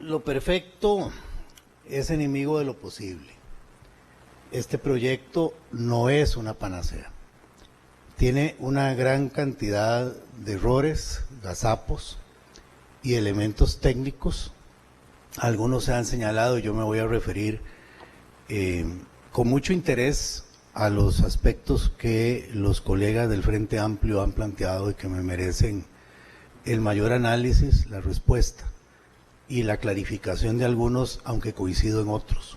Lo perfecto es enemigo de lo posible. Este proyecto no es una panacea. Tiene una gran cantidad de errores, gazapos y elementos técnicos. Algunos se han señalado, yo me voy a referir con mucho interés a los aspectos que los colegas del Frente Amplio han planteado y que me merecen el mayor análisis, la respuesta y la clarificación de algunos, aunque coincido en otros.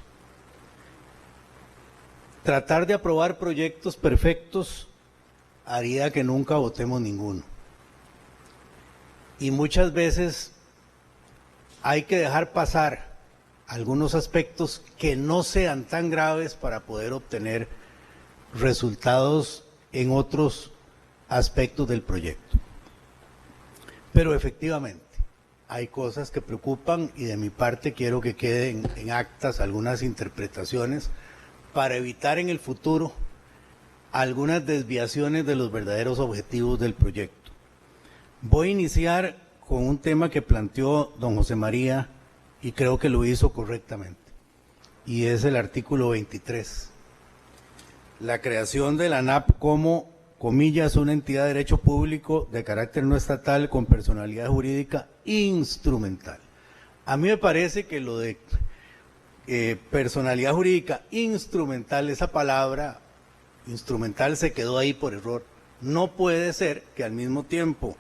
Tratar de aprobar proyectos perfectos haría que nunca votemos ninguno. Y muchas veces hay que dejar pasar algunos aspectos que no sean tan graves para poder obtener resultados en otros aspectos del proyecto. Pero efectivamente, hay cosas que preocupan y de mi parte quiero que queden en actas algunas interpretaciones para evitar en el futuro algunas desviaciones de los verdaderos objetivos del proyecto. Voy a iniciar con un tema que planteó don José María y creo que lo hizo correctamente, y es el artículo 23. La creación de la ANAP como, comillas, una entidad de derecho público de carácter no estatal con personalidad jurídica instrumental. A mí me parece que lo de personalidad jurídica instrumental, esa palabra instrumental se quedó ahí por error. No puede ser que al mismo tiempo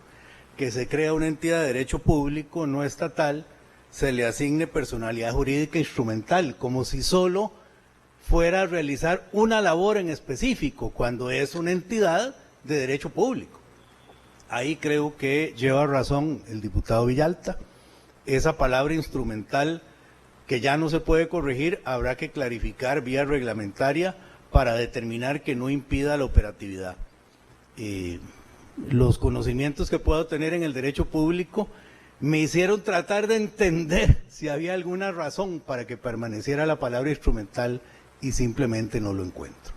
que se crea una entidad de derecho público no estatal, se le asigne personalidad jurídica instrumental, como si solo fuera a realizar una labor en específico, cuando es una entidad de derecho público. Ahí creo que lleva razón el diputado Villalta. Esa palabra instrumental que ya no se puede corregir, habrá que clarificar vía reglamentaria para determinar que no impida la operatividad. Los conocimientos que puedo tener en el derecho público me hicieron tratar de entender si había alguna razón para que permaneciera la palabra instrumental y simplemente no lo encuentro.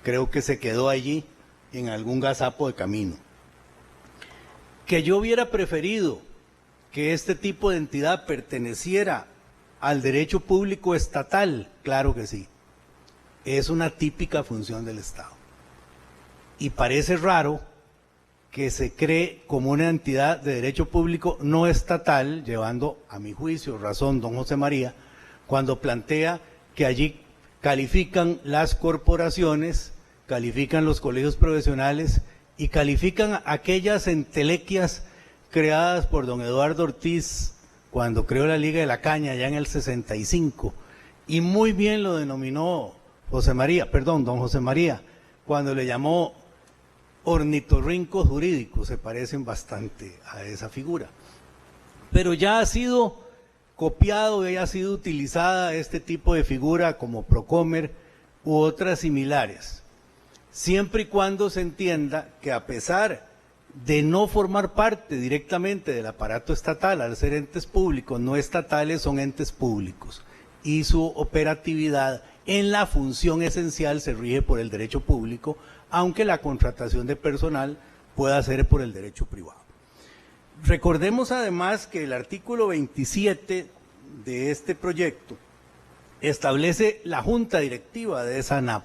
Creo que se quedó allí en algún gazapo de camino. Que yo hubiera preferido que este tipo de entidad perteneciera al derecho público estatal, claro que sí. Es una típica función del Estado. Y parece raro que se cree como una entidad de derecho público no estatal, llevando a mi juicio razón don José María, cuando plantea que allí califican las corporaciones, califican los colegios profesionales y califican aquellas entelequias creadas por don Eduardo Ortiz cuando creó la Liga de la Caña ya en el 65, y muy bien lo denominó don José María, cuando le llamó ornitorrincos jurídicos, se parecen bastante a esa figura. Pero ya ha sido copiado, ya ha sido utilizada este tipo de figura como Procomer u otras similares, siempre y cuando se entienda que a pesar de no formar parte directamente del aparato estatal, al ser entes públicos, no estatales son entes públicos, y su operatividad en la función esencial se rige por el derecho público, aunque la contratación de personal pueda ser por el derecho privado. Recordemos además que el artículo 27 de este proyecto establece la junta directiva de esa ANAP,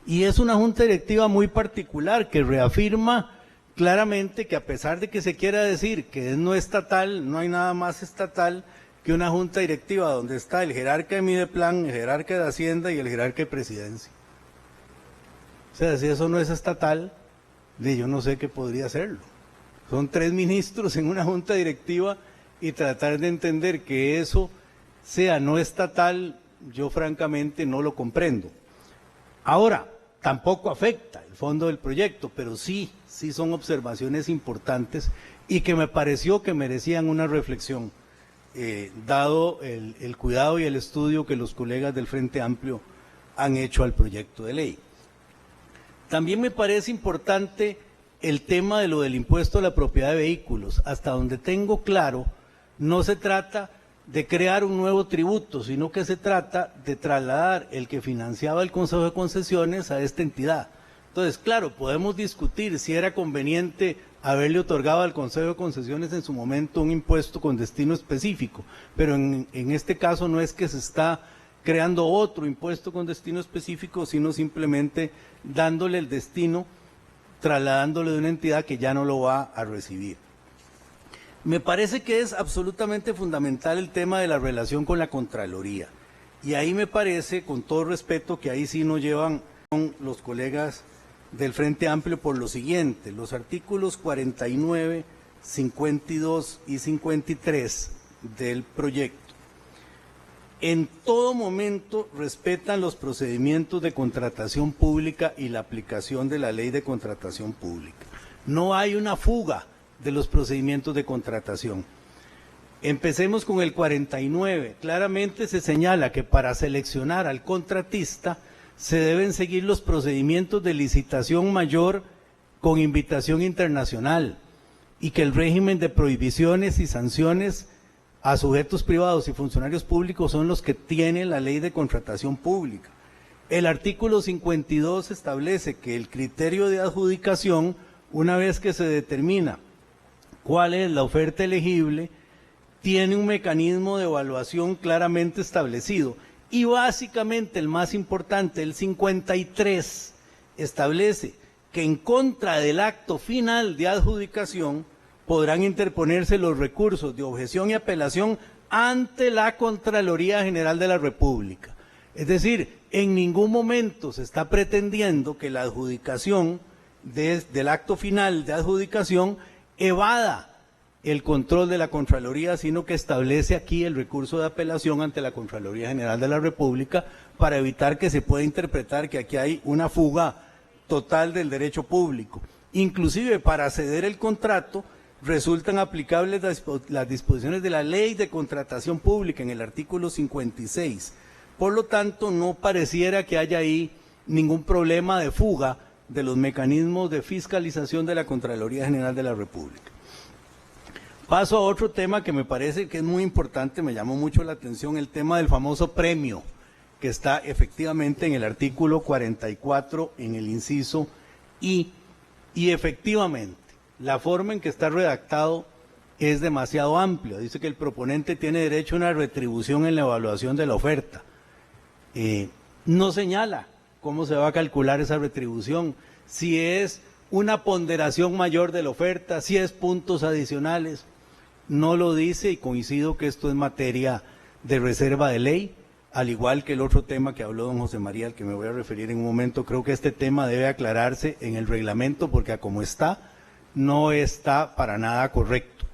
y es una junta directiva muy particular que reafirma claramente que a pesar de que se quiera decir que es no estatal, no hay nada más estatal que una junta directiva donde está el jerarca de Mideplan, el jerarca de Hacienda y el jerarca de Presidencia. O sea, si eso no es estatal, yo no sé qué podría serlo. Son 3 ministros en una junta directiva y tratar de entender que eso sea no estatal, yo francamente no lo comprendo. Ahora, tampoco afecta el fondo del proyecto, pero sí son observaciones importantes y que me pareció que merecían una reflexión, dado el cuidado y el estudio que los colegas del Frente Amplio han hecho al proyecto de ley. También me parece importante el tema de lo del impuesto a la propiedad de vehículos. Hasta donde tengo claro, no se trata de crear un nuevo tributo, sino que se trata de trasladar el que financiaba el Consejo de Concesiones a esta entidad. Entonces, claro, podemos discutir si era conveniente haberle otorgado al Consejo de Concesiones en su momento un impuesto con destino específico, pero en este caso no es que se está creando otro impuesto con destino específico, sino simplemente dándole el destino, trasladándole de una entidad que ya no lo va a recibir. Me parece que es absolutamente fundamental el tema de la relación con la Contraloría, y ahí me parece, con todo respeto, que ahí sí nos llevan los colegas del Frente Amplio por lo siguiente: los artículos 49, 52 y 53 del proyecto en todo momento respetan los procedimientos de contratación pública y la aplicación de la ley de contratación pública. No hay una fuga de los procedimientos de contratación. Empecemos con el 49. Claramente se señala que para seleccionar al contratista se deben seguir los procedimientos de licitación mayor con invitación internacional, y que el régimen de prohibiciones y sanciones a sujetos privados y funcionarios públicos son los que tiene la ley de contratación pública. El artículo 52 establece que el criterio de adjudicación, una vez que se determina cuál es la oferta elegible, tiene un mecanismo de evaluación claramente establecido. Y básicamente el más importante, el 53, establece que en contra del acto final de adjudicación podrán interponerse los recursos de objeción y apelación ante la Contraloría General de la República. Es decir, en ningún momento se está pretendiendo que la adjudicación del acto final de adjudicación evada el control de la Contraloría, sino que establece aquí el recurso de apelación ante la Contraloría General de la República para evitar que se pueda interpretar que aquí hay una fuga total del derecho público. Inclusive para ceder el contrato resultan aplicables las disposiciones de la Ley de Contratación Pública en el artículo 56. Por lo tanto, no pareciera que haya ahí ningún problema de fuga de los mecanismos de fiscalización de la Contraloría General de la República. Paso a otro tema que me parece que es muy importante, me llamó mucho la atención, el tema del famoso premio, que está efectivamente en el artículo 44, en el inciso I, y efectivamente la forma en que está redactado es demasiado amplio. Dice que el proponente tiene derecho a una retribución en la evaluación de la oferta. No señala cómo se va a calcular esa retribución, si es una ponderación mayor de la oferta, si es puntos adicionales. No lo dice, y coincido que esto es materia de reserva de ley, al igual que el otro tema que habló don José María, al que me voy a referir en un momento. Creo que este tema debe aclararse en el reglamento, porque a como está, no está para nada correcto.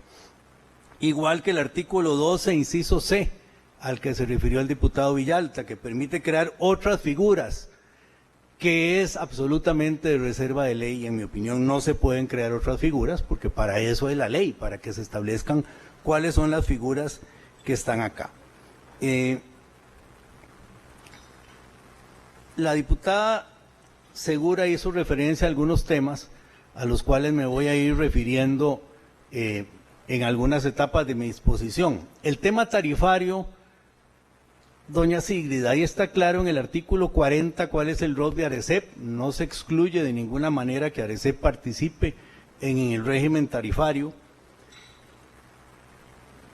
Igual que el artículo 12, inciso C, al que se refirió el diputado Villalta, que permite crear otras figuras, que es absolutamente de reserva de ley, y en mi opinión no se pueden crear otras figuras, porque para eso es la ley, para que se establezcan cuáles son las figuras que están acá. La diputada Segura hizo referencia a algunos temas a los cuales me voy a ir refiriendo en algunas etapas de mi exposición. El tema tarifario, doña Sigrid, ahí está claro en el artículo 40 cuál es el rol de ARECEP. No se excluye de ninguna manera que ARECEP participe en el régimen tarifario.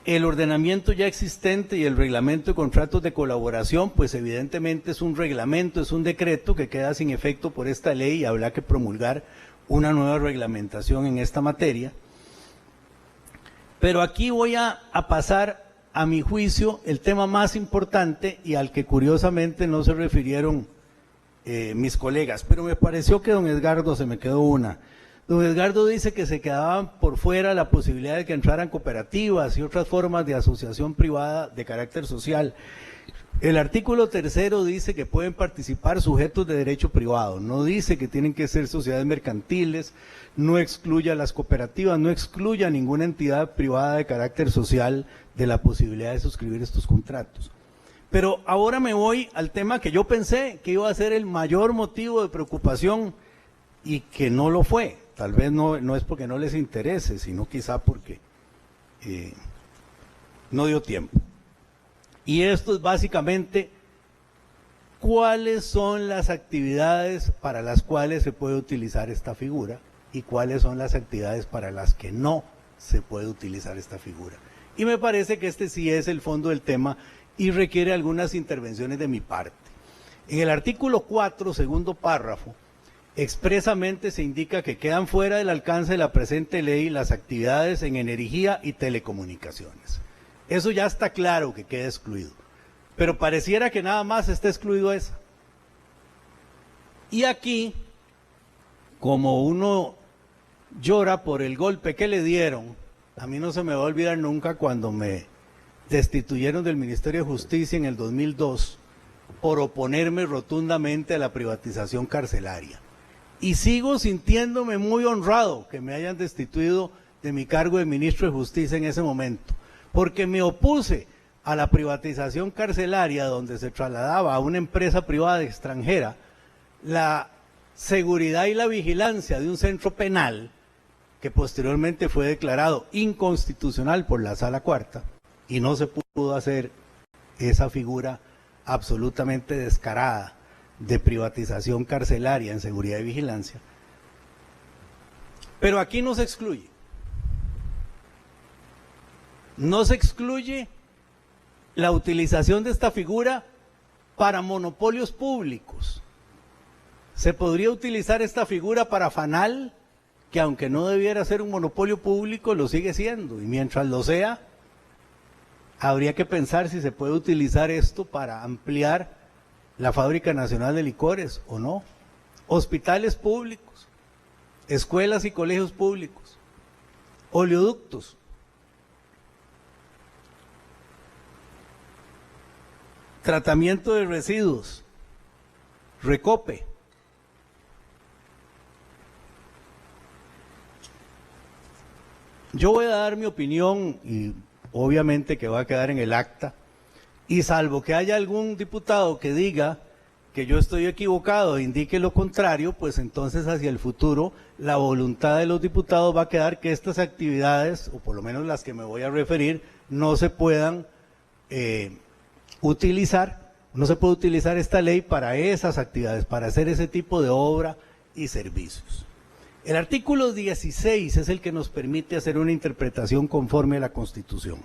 El ordenamiento ya existente y el reglamento de contratos de colaboración, pues evidentemente es un reglamento, es un decreto que queda sin efecto por esta ley, y habrá que promulgar una nueva reglamentación en esta materia. Pero aquí voy a pasar, a mi juicio, el tema más importante, y al que curiosamente no se refirieron mis colegas, pero me pareció que don Edgardo se me quedó una. Don Edgardo dice que se quedaban por fuera la posibilidad de que entraran cooperativas y otras formas de asociación privada de carácter social. El artículo 3 dice que pueden participar sujetos de derecho privado, no dice que tienen que ser sociedades mercantiles, no excluye a las cooperativas, no excluye a ninguna entidad privada de carácter social de la posibilidad de suscribir estos contratos. Pero ahora me voy al tema que yo pensé que iba a ser el mayor motivo de preocupación y que no lo fue. Tal vez no es porque no les interese, sino quizá porque no dio tiempo. Y esto es básicamente cuáles son las actividades para las cuales se puede utilizar esta figura y cuáles son las actividades para las que no se puede utilizar esta figura. Y me parece que este sí es el fondo del tema y requiere algunas intervenciones de mi parte. En el artículo 4, segundo párrafo, expresamente se indica que quedan fuera del alcance de la presente ley las actividades en energía y telecomunicaciones. Eso ya está claro que queda excluido, pero pareciera que nada más está excluido esa. Y aquí, como uno llora por el golpe que le dieron, a mí no se me va a olvidar nunca cuando me destituyeron del Ministerio de Justicia en el 2002 por oponerme rotundamente a la privatización carcelaria. Y sigo sintiéndome muy honrado que me hayan destituido de mi cargo de ministro de Justicia en ese momento, porque me opuse a la privatización carcelaria donde se trasladaba a una empresa privada extranjera la seguridad y la vigilancia de un centro penal que posteriormente fue declarado inconstitucional por la Sala Cuarta y no se pudo hacer esa figura absolutamente descarada de privatización carcelaria en seguridad y vigilancia. Pero aquí no se excluye. No se excluye la utilización de esta figura para monopolios públicos. Se podría utilizar esta figura para FANAL, que aunque no debiera ser un monopolio público, lo sigue siendo. Y mientras lo sea, habría que pensar si se puede utilizar esto para ampliar la Fábrica Nacional de Licores o no. Hospitales públicos, escuelas y colegios públicos, oleoductos. Tratamiento de residuos, Recope. Yo voy a dar mi opinión y obviamente que va a quedar en el acta, y salvo que haya algún diputado que diga que yo estoy equivocado e indique lo contrario, pues entonces hacia el futuro la voluntad de los diputados va a quedar que estas actividades, o por lo menos las que me voy a referir, no se puedan utilizar, no se puede utilizar esta ley para esas actividades, para hacer ese tipo de obra y servicios. El artículo 16 es el que nos permite hacer una interpretación conforme a la Constitución,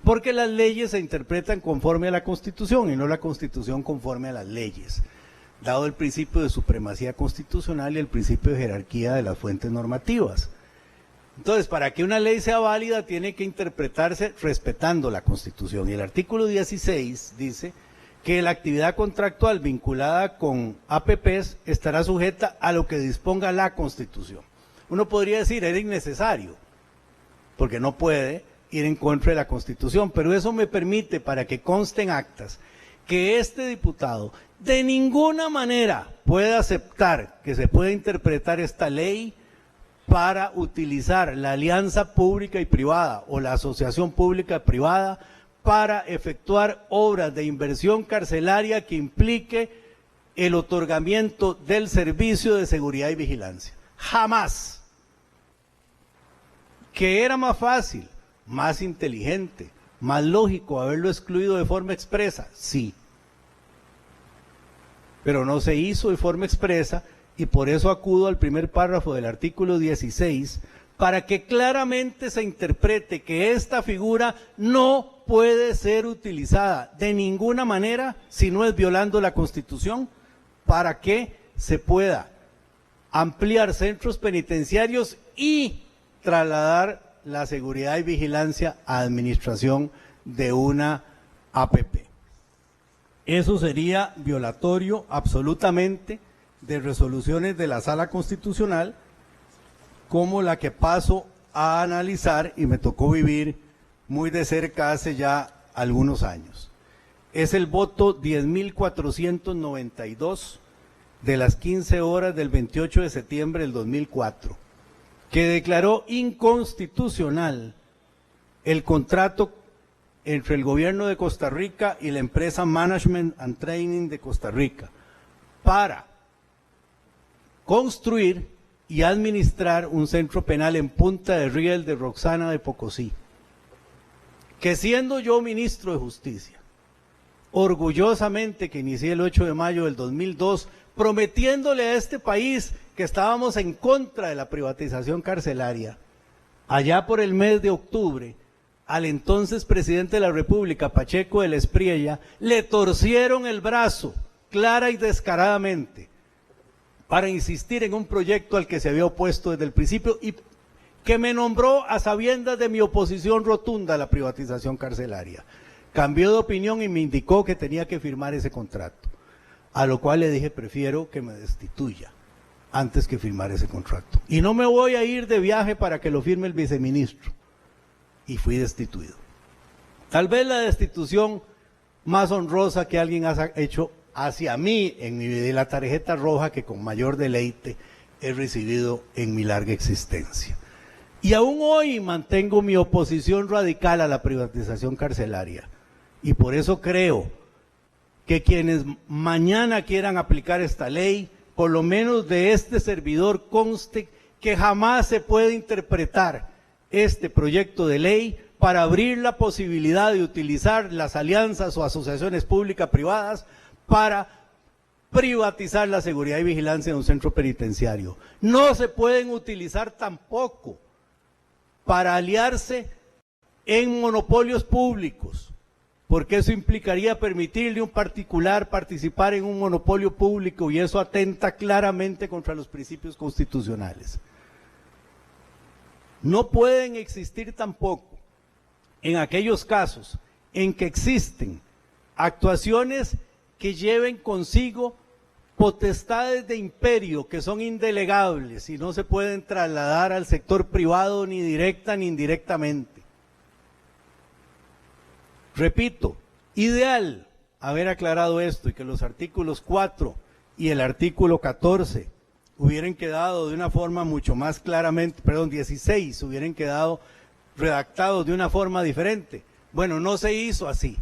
porque las leyes se interpretan conforme a la Constitución y no la Constitución conforme a las leyes, dado el principio de supremacía constitucional y el principio de jerarquía de las fuentes normativas. Entonces, para que una ley sea válida tiene que interpretarse respetando la Constitución, y el artículo 16 dice que la actividad contractual vinculada con APPs estará sujeta a lo que disponga la Constitución. Uno podría decir, era innecesario, porque no puede ir en contra de la Constitución, pero eso me permite, para que consten actas, que este diputado de ninguna manera puede aceptar que se pueda interpretar esta ley para utilizar la alianza pública y privada o la asociación pública privada para efectuar obras de inversión carcelaria que implique el otorgamiento del servicio de seguridad y vigilancia. Jamás. Que era más fácil, más inteligente, más lógico haberlo excluido de forma expresa, sí. Pero no se hizo de forma expresa y por eso acudo al primer párrafo del artículo 16 para que claramente se interprete que esta figura no puede ser utilizada de ninguna manera si no es violando la Constitución, para que se pueda ampliar centros penitenciarios y trasladar la seguridad y vigilancia a administración de una APP. Eso sería violatorio absolutamente de resoluciones de la Sala Constitucional, como la que paso a analizar y me tocó vivir muy de cerca hace ya algunos años. Es el voto 10.492 de las 15 horas del 28 de septiembre del 2004, que declaró inconstitucional el contrato entre el gobierno de Costa Rica y la empresa Management and Training de Costa Rica para construir y administrar un centro penal en Punta de Riel de Roxana de Pocosí, que siendo yo ministro de Justicia, orgullosamente que inicié el 8 de mayo del 2002 prometiéndole a este país que estábamos en contra de la privatización carcelaria. Allá por el mes de octubre, al entonces presidente de la República, Pacheco de la Espriella, le torcieron el brazo, clara y descaradamente, para insistir en un proyecto al que se había opuesto desde el principio y que me nombró a sabiendas de mi oposición rotunda a la privatización carcelaria. Cambió de opinión y me indicó que tenía que firmar ese contrato, a lo cual le dije, prefiero que me destituya antes que firmar ese contrato. Y no me voy a ir de viaje para que lo firme el viceministro. Y fui destituido. Tal vez la destitución más honrosa que alguien ha hecho hacia mí en mi vida, y la tarjeta roja que con mayor deleite he recibido en mi larga existencia. Y aún hoy mantengo mi oposición radical a la privatización carcelaria. Y por eso creo que quienes mañana quieran aplicar esta ley, por lo menos de este servidor conste que jamás se puede interpretar este proyecto de ley para abrir la posibilidad de utilizar las alianzas o asociaciones públicas-privadas para privatizar la seguridad y vigilancia de un centro penitenciario. No se pueden utilizar tampoco para aliarse en monopolios públicos, porque eso implicaría permitirle a un particular participar en un monopolio público y eso atenta claramente contra los principios constitucionales. No pueden existir tampoco, en aquellos casos en que existen actuaciones que lleven consigo potestades de imperio que son indelegables y no se pueden trasladar al sector privado ni directa ni indirectamente. Repito, ideal haber aclarado esto y que los artículos 4 y el artículo 14 hubieran quedado de una forma mucho más claramente, 16 hubieran quedado redactados de una forma diferente. Bueno, no se hizo así.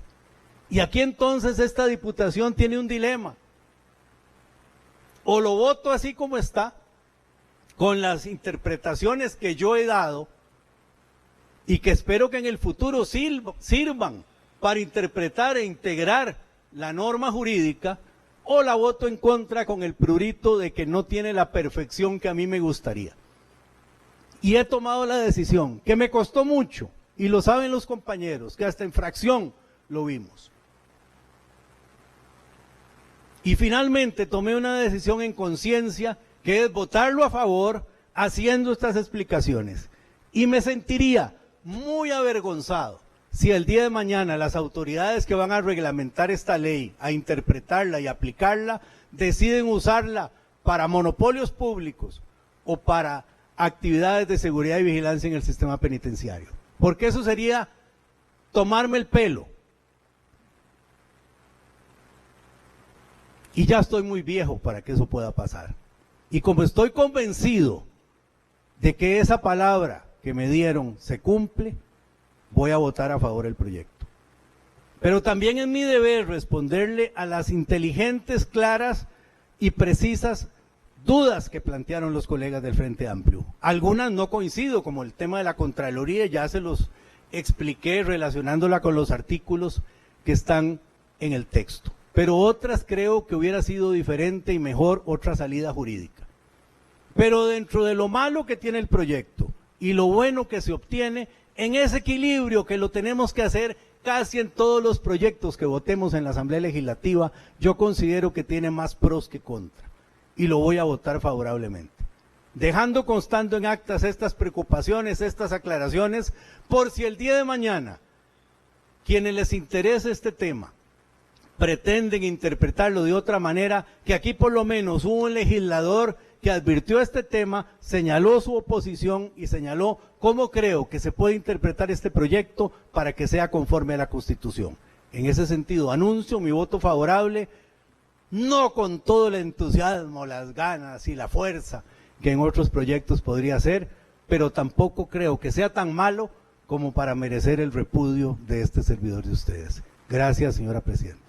Y aquí entonces esta diputación tiene un dilema. O lo voto así como está, con las interpretaciones que yo he dado y que espero que en el futuro sirvan para interpretar e integrar la norma jurídica, o la voto en contra con el prurito de que no tiene la perfección que a mí me gustaría. Y he tomado la decisión, que me costó mucho, y lo saben los compañeros, que hasta en fracción lo vimos. Y finalmente tomé una decisión en conciencia, que es votarlo a favor, haciendo estas explicaciones. Y me sentiría muy avergonzado si el día de mañana las autoridades que van a reglamentar esta ley, a interpretarla y aplicarla, deciden usarla para monopolios públicos o para actividades de seguridad y vigilancia en el sistema penitenciario. Porque eso sería tomarme el pelo. Y ya estoy muy viejo para que eso pueda pasar. Y como estoy convencido de que esa palabra que me dieron se cumple, voy a votar a favor del proyecto. Pero también es mi deber responderle a las inteligentes, claras y precisas dudas que plantearon los colegas del Frente Amplio. Algunas no coincido, como el tema de la Contraloría, ya se los expliqué relacionándola con los artículos que están en el texto. Pero otras creo que hubiera sido diferente y mejor otra salida jurídica. Pero dentro de lo malo que tiene el proyecto y lo bueno que se obtiene, en ese equilibrio que lo tenemos que hacer casi en todos los proyectos que votemos en la Asamblea Legislativa, yo considero que tiene más pros que contra, y lo voy a votar favorablemente. Dejando constando en actas estas preocupaciones, estas aclaraciones, por si el día de mañana, quienes les interese este tema, pretenden interpretarlo de otra manera, que aquí por lo menos hubo un legislador que advirtió este tema, señaló su oposición y señaló cómo creo que se puede interpretar este proyecto para que sea conforme a la Constitución. En ese sentido, anuncio mi voto favorable, no con todo el entusiasmo, las ganas y la fuerza que en otros proyectos podría ser, pero tampoco creo que sea tan malo como para merecer el repudio de este servidor de ustedes. Gracias, señora presidenta.